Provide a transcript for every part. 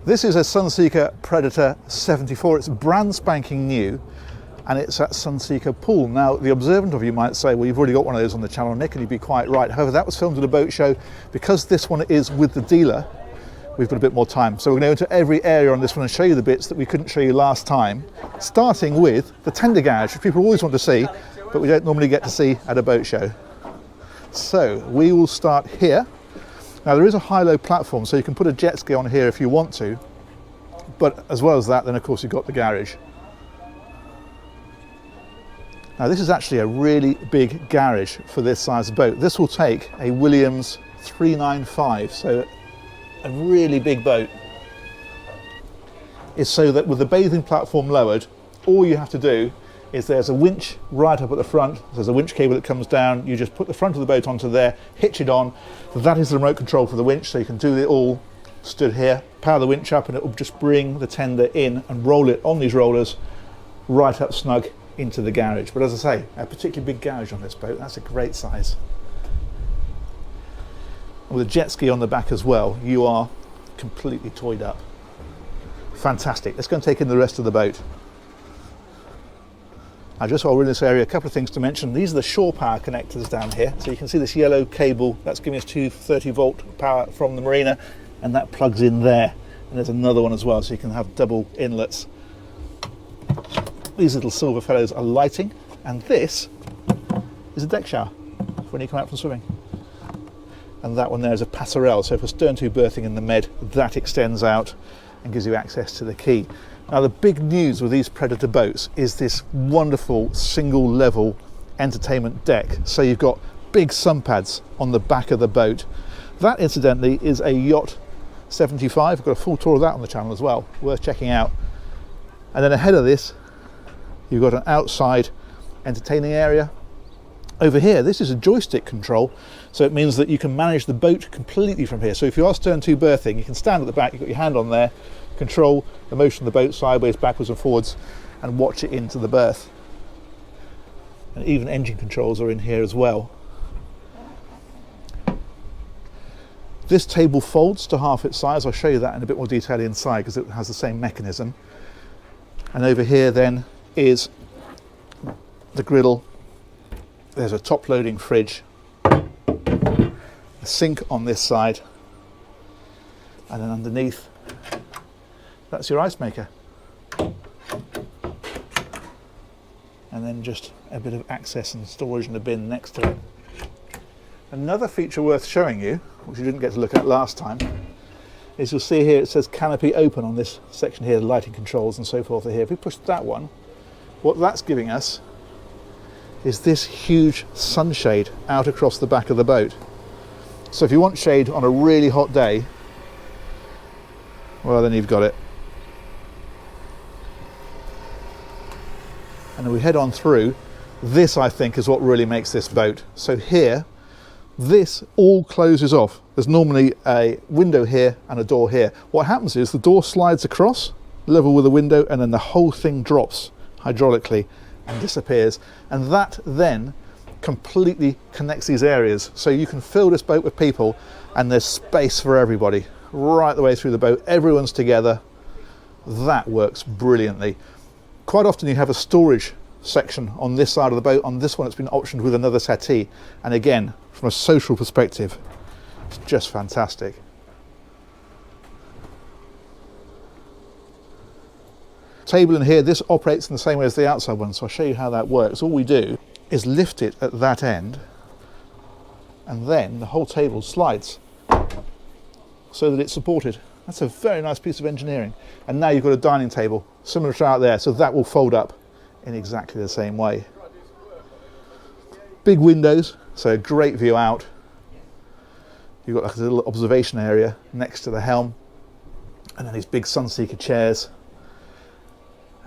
This is a Sunseeker Predator 74. It's brand spanking new, and it's at Sunseeker Pool. Now, the observant of you might say, well, you've already got one of those on the channel, Nick, and you'd be quite right. However, that was filmed at a boat show. Because this one is with the dealer, we've got a bit more time. So we're going to go into every area on this one and show you the bits that we couldn't show you last time, starting with the tender garage, which people always want to see, but we don't normally get to see at a boat show. So we will start here. Now, there is a high-low platform, so you can put a jet ski on here if you want to, but as well as that, then of course you've got the garage. Now, this is actually a really big garage for this size boat. This will take a Williams 395, so a really big boat. Is so that with the bathing platform lowered, all you have to do is there's a winch right up at the front. There's a winch cable that comes down. You just put the front of the boat onto there, hitch it on. That is the remote control for the winch, so you can do it all stood here. Power the winch up and it will just bring the tender in and roll it on these rollers right up snug into the garage. But as I say, a particularly big garage on this boat. That's a great size. And with a jet ski on the back as well, you are completely toyed up. Fantastic. Let's go and take in the rest of the boat. Now, just while we're in this area, a couple of things to mention. These are the shore power connectors down here. So you can see this yellow cable, that's giving us 230 volt power from the marina, and that plugs in there. And there's another one as well, so you can have double inlets. These little silver fellows are lighting, and this is a deck shower when you come out from swimming. And that one there is a passerelle, so for stern to berthing in the med, that extends out and gives you access to the quay. Now, the big news with these Predator boats is this wonderful single level entertainment deck. So you've got big sun pads on the back of the boat. That incidentally is a Yacht 75. I've got a full tour of that on the channel as well, worth checking out. And then ahead of this, you've got an outside entertaining area. Over here, this is a joystick control, so it means that you can manage the boat completely from here. So if you are stern to berthing, you can stand at the back, you've got your hand on there, control the motion of the boat sideways, backwards and forwards, and watch it into the berth. And even engine controls are in here as well. This table folds to half its size. I'll show you that in a bit more detail inside because it has the same mechanism. And over here then is the griddle. There's a top loading fridge, a sink on this side, and then underneath that's your ice maker. And then just a bit of access and storage in a bin next to it. Another feature worth showing you, which you didn't get to look at last time, is you'll see here it says canopy open on this section here, the lighting controls and so forth are here. If we push that one, what that's giving us is this huge sunshade out across the back of the boat. So if you want shade on a really hot day, well, then you've got it. And then we head on through. This, I think, is what really makes this boat. So here, this all closes off. There's normally a window here and a door here. What happens is the door slides across, level with the window, and then the whole thing drops hydraulically and disappears. And that then completely connects these areas. So you can fill this boat with people and there's space for everybody right the way through the boat. Everyone's together. That works brilliantly. Quite often you have a storage section on this side of the boat. On this one it's been optioned with another settee, and again from a social perspective it's just fantastic. Table in here, this operates in the same way as the outside one, so I'll show you how that works. All we do is lift it at that end and then the whole table slides so that it's supported. That's a very nice piece of engineering. And now you've got a dining table similar to out there, so that will fold up in exactly the same way. Big windows, so a great view out. You've got like a little observation area next to the helm, and then these big Sunseeker chairs,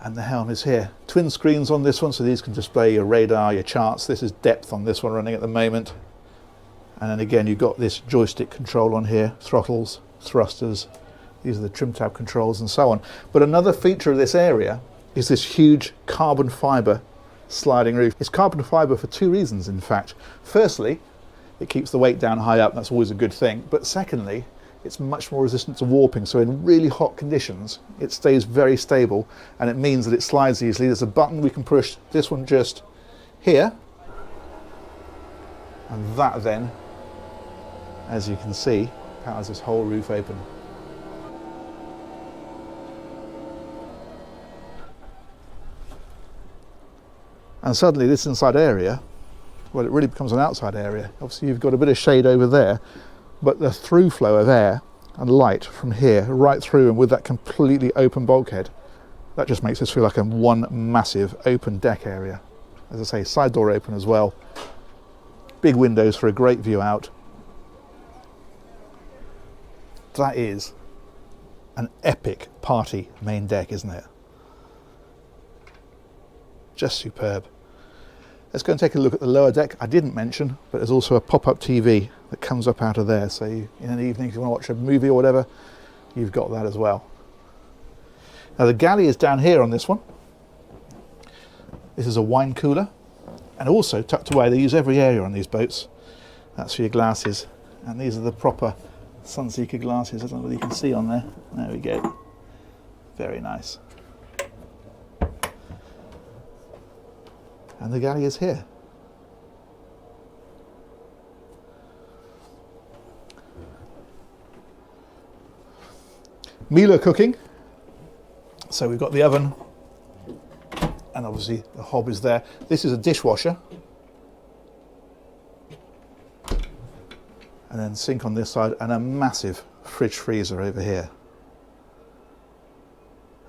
and the helm is here. Twin screens on this one, so these can display your radar, your charts. This is depth on this one running at the moment. And then again, you've got this joystick control on here, throttles, thrusters. These are the trim tab controls and so on. But another feature of this area is this huge carbon fibre sliding roof. It's carbon fibre for two reasons, in fact. Firstly, it keeps the weight down high up, that's always a good thing. But secondly, it's much more resistant to warping. So in really hot conditions, it stays very stable, and it means that it slides easily. There's a button we can push, this one just here, and that then, as you can see, powers this whole roof open. And suddenly this inside area, well, it really becomes an outside area. Obviously you've got a bit of shade over there, but the through flow of air and light from here right through, and with that completely open bulkhead, that just makes this feel like a one massive open deck area. As I say, side door open as well. Big windows for a great view out. That is an epic party main deck, isn't it? Just superb. Let's go and take a look at the lower deck. I didn't mention, but there's also a pop-up TV that comes up out of there. So in an evening, if you want to watch a movie or whatever, you've got that as well. Now the galley is down here on this one. This is a wine cooler, and also tucked away, they use every area on these boats. That's for your glasses, and these are the proper Sunseeker glasses. I don't know whether you can see on there. There we go. Very nice. And the galley is here. Meal cooking. So we've got the oven, and obviously the hob is there. This is a dishwasher. And then sink on this side, and a massive fridge freezer over here.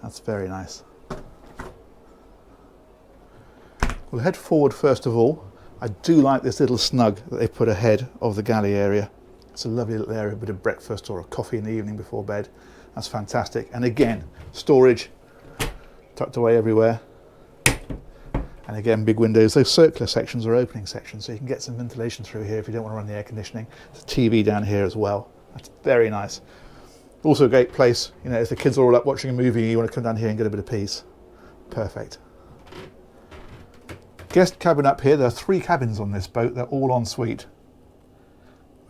That's very nice. We'll head forward first of all. I do like this little snug that they put ahead of the galley area. It's a lovely little area, a bit of breakfast or a coffee in the evening before bed. That's fantastic. And again, storage tucked away everywhere. And again, big windows. Those circular sections are opening sections, so you can get some ventilation through here if you don't want to run the air conditioning. There's a TV down here as well. That's very nice. Also a great place, you know, if the kids are all up watching a movie and you want to come down here and get a bit of peace. Perfect. Guest cabin up here. There are 3 cabins on this boat. They're all en suite.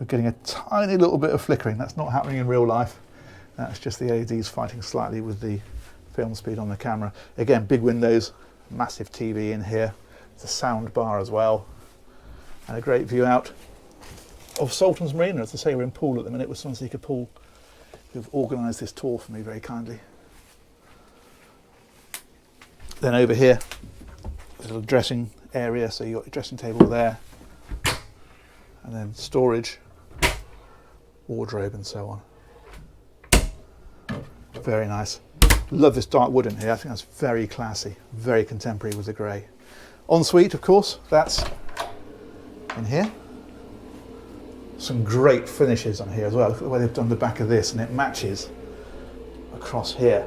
We're getting a tiny little bit of flickering. That's not happening in real life. That's just the LEDs fighting slightly with the film speed on the camera. Again, big windows, massive TV in here. There's a sound bar as well, and a great view out of Salton's Marina. As I say, we're in Poole at the minute with Sunseeker Poole, who've organised this tour for me very kindly. Then over here, a little dressing area, so you've got your dressing table there, and then storage, wardrobe and so on. Very nice. Love this dark wood in here. I think that's very classy, very contemporary with the grey. Ensuite, of course, that's in here. Some great finishes on here as well. Look at the way they've done the back of this, and it matches across here.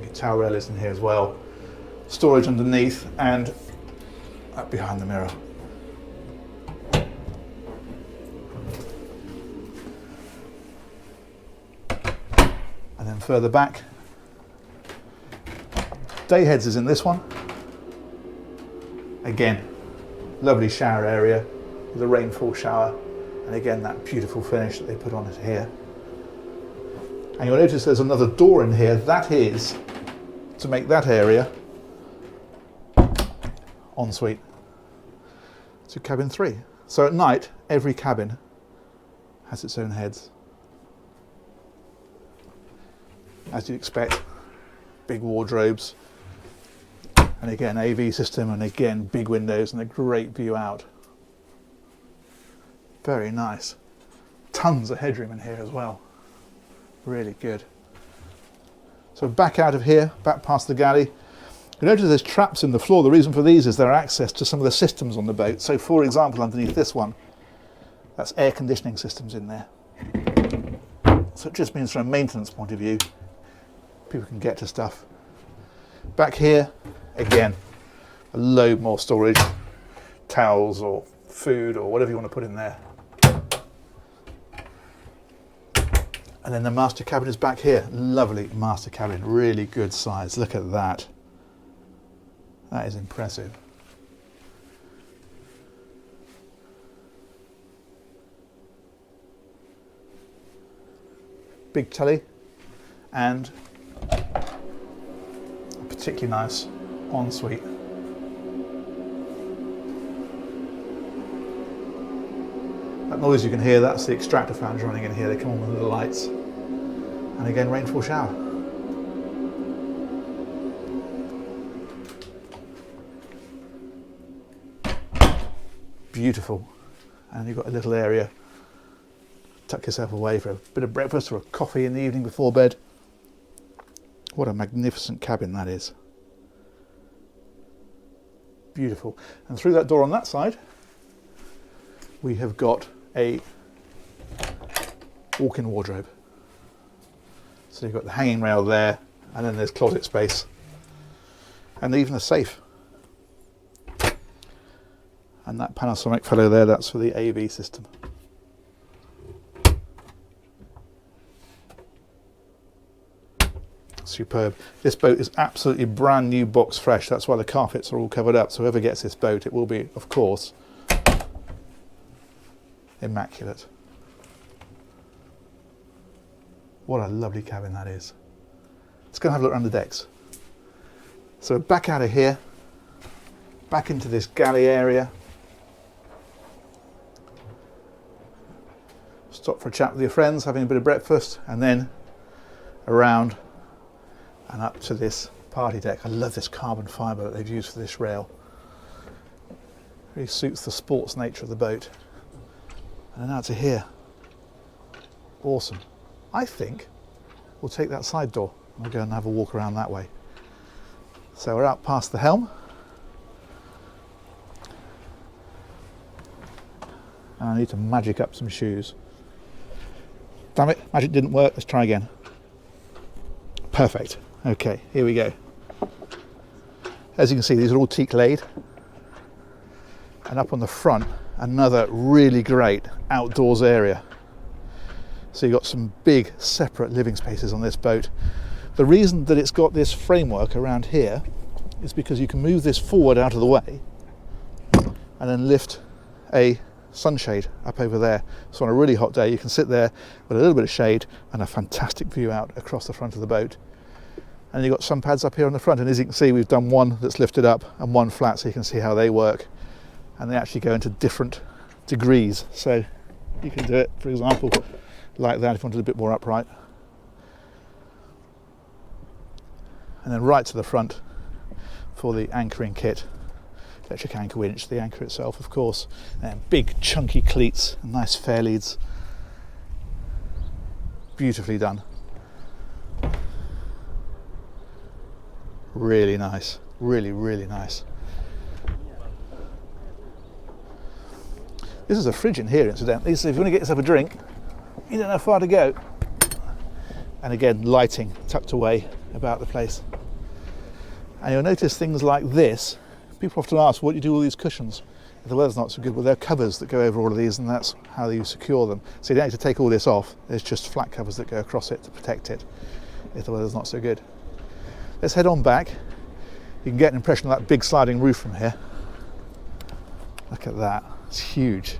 Your towel rail is in here as well. Storage underneath and up behind the mirror. And then further back, day heads is in this one. Again, lovely shower area with a rainfall shower, and again that beautiful finish that they put on it here. And you'll notice there's another door in here. That is to make that area ensuite to cabin 3. So at night, every cabin has its own heads. As you'd expect, big wardrobes, and again AV system, and again big windows and a great view out. Very nice. Tons of headroom in here as well. Really good. So back out of here, back past the galley. You notice there's traps in the floor. The reason for these is they're access to some of the systems on the boat. So for example, underneath this one, that's air conditioning systems in there. So it just means from a maintenance point of view, people can get to stuff. Back here, again, a load more storage, towels or food or whatever you want to put in there. And then the master cabin is back here. Lovely master cabin, really good size. Look at that. That is impressive. big telly, and a particularly nice ensuite. That noise you can hear, that's the extractor fans running in here. They come on with the lights. And again, rainfall shower. Beautiful. And you've got a little area. Tuck yourself away for a bit of breakfast or a coffee in the evening before bed. What a magnificent cabin that is. Beautiful. And through that door on that side, we have got a walk-in wardrobe. So you've got the hanging rail there, and then there's closet space, and even a safe. And that Panasonic fellow there, that's for the AV system. Superb. This boat is absolutely brand new, box fresh. That's why the carpets are all covered up. So whoever gets this boat, it will be, of course, immaculate. What a lovely cabin that is. Let's go and have a look around the decks. So back out of here, back into this galley area. Stop for a chat with your friends, having a bit of breakfast, and then around and up to this party deck. I love this carbon fibre that they've used for this rail. Really suits the sports nature of the boat. And then out to here. Awesome. I think we'll take that side door and we'll go and have a walk around that way. So we're out past the helm. And I need to magic up some shoes. Damn it, magic didn't work. Let's try again. Perfect. Okay, here we go. As you can see, these are all teak laid. And up on the front, another really great outdoors area. So you've got some big separate living spaces on this boat. The reason that it's got this framework around here is because you can move this forward out of the way and then lift a sunshade up over there. So on a really hot day you can sit there with a little bit of shade and a fantastic view out across the front of the boat. And you've got sun pads up here on the front, and as you can see we've done one that's lifted up and one flat, so you can see how they work. And they actually go into different degrees, so you can do it, for example, like that if you wanted a bit more upright. And then right to the front for the anchoring kit. Electric anchor winch, the anchor itself of course, and big chunky cleats and nice fair leads. Beautifully done. Really nice, really, really nice. This is a fridge in here incidentally, so if you want to get yourself a drink, you don't know how far to go. And again, lighting tucked away about the place. And you'll notice things like this. People often ask, what do you do with all these cushions? If the weather's not so good, well, there are covers that go over all of these, and that's how you secure them. So you don't have to take all this off. There's just flat covers that go across it to protect it if the weather's not so good. Let's head on back. You can get an impression of that big sliding roof from here. Look at that, it's huge.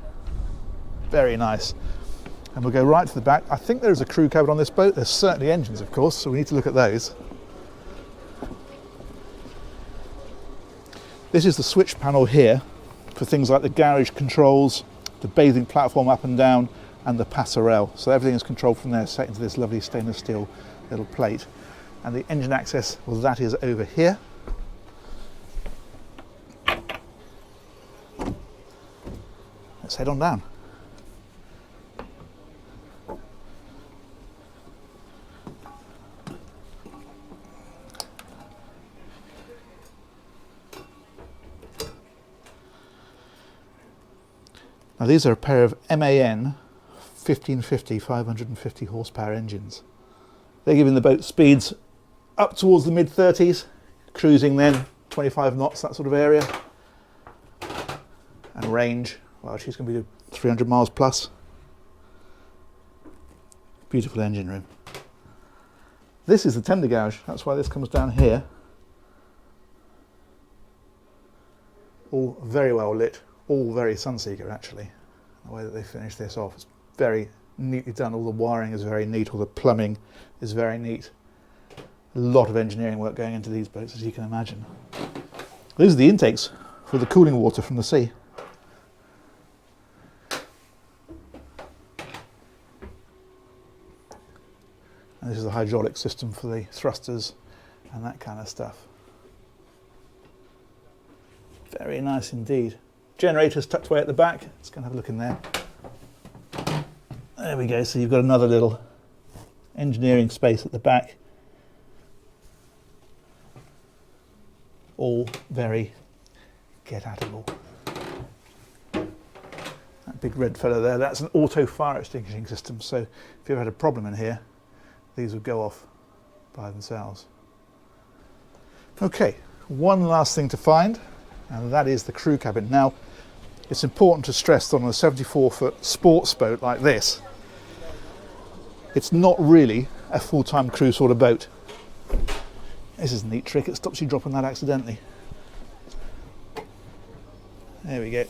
Very nice. And we'll go right to the back. I think there's a crew cabin on this boat. There's certainly engines, of course, so we need to look at those. This is the switch panel here for things like the garage controls, the bathing platform up and down, and the passerelle. So everything is controlled from there, set into this lovely stainless steel little plate. And the engine access, well, that is over here. Let's head on down. Now these are a pair of MAN 1550 550 horsepower engines. They're giving the boat speeds up towards the mid-30s, cruising then 25 knots, that sort of area. And range, well, she's going to be 300 miles plus. Beautiful engine room. This is the tender gouge, that's why this comes down here. All very well lit, all very Sunseeker actually. The way that they finished this off is very, neatly done. All the wiring is very neat, all the plumbing is very neat. A lot of engineering work going into these boats, as you can imagine. These are the intakes for the cooling water from the sea. And this is the hydraulic system for the thrusters and that kind of stuff. Very nice indeed. Generators tucked away at the back. Let's go and have a look in there. There we go. So you've got another little engineering space at the back. All very get-at-able. That big red fella there, that's an auto fire extinguishing system. So if you ever had a problem in here, these would go off by themselves. Okay, one last thing to find, and that is the crew cabin. Now, it's important to stress that on a 74-foot sports boat like this, it's not really a full-time crew sort of boat. This is a neat trick, it stops you dropping that accidentally. There we go.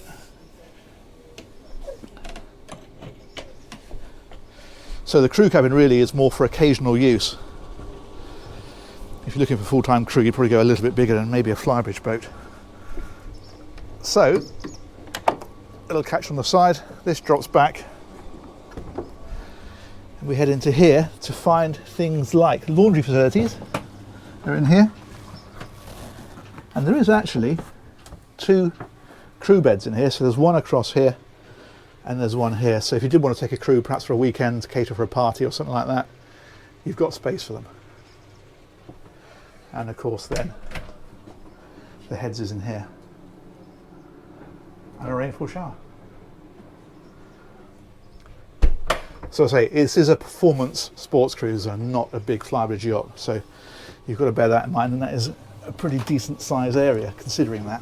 So the crew cabin really is more for occasional use. If you're looking for full-time crew, you'd probably go a little bit bigger than maybe a flybridge boat. So, little catch on the side, this drops back. And we head into here to find things like laundry facilities. They're in here. And there is actually 2 crew beds in here. So there's one across here and there's one here. So if you did want to take a crew, perhaps for a weekend, cater for a party or something like that, you've got space for them. And of course then, the heads is in here. And a rainfall shower. So I say, this is a performance sports cruiser, not a big flybridge yacht. So you've got to bear that in mind, and that is a pretty decent size area considering that.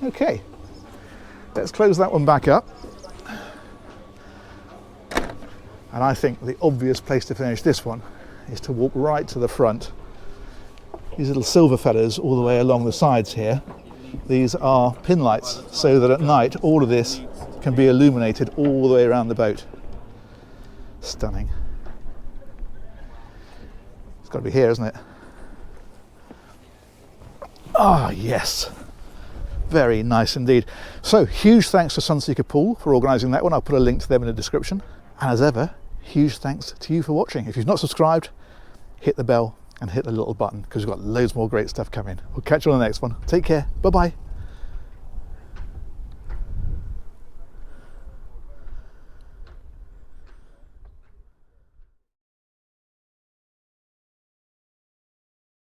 Okay, let's close that one back up. And I think the obvious place to finish this one is to walk right to the front. These little silver feathers all the way along the sides here, these are pin lights, so that at night all of this can be illuminated all the way around the boat. Stunning. It's got to be here, isn't it? Ah, yes. Very nice indeed. So, huge thanks to Sunseeker Pool for organising that one. I'll put a link to them in the description. And as ever, huge thanks to you for watching. If you've not subscribed, hit the bell and hit the little button, because we've got loads more great stuff coming. We'll catch you on the next one. Take care. Bye-bye.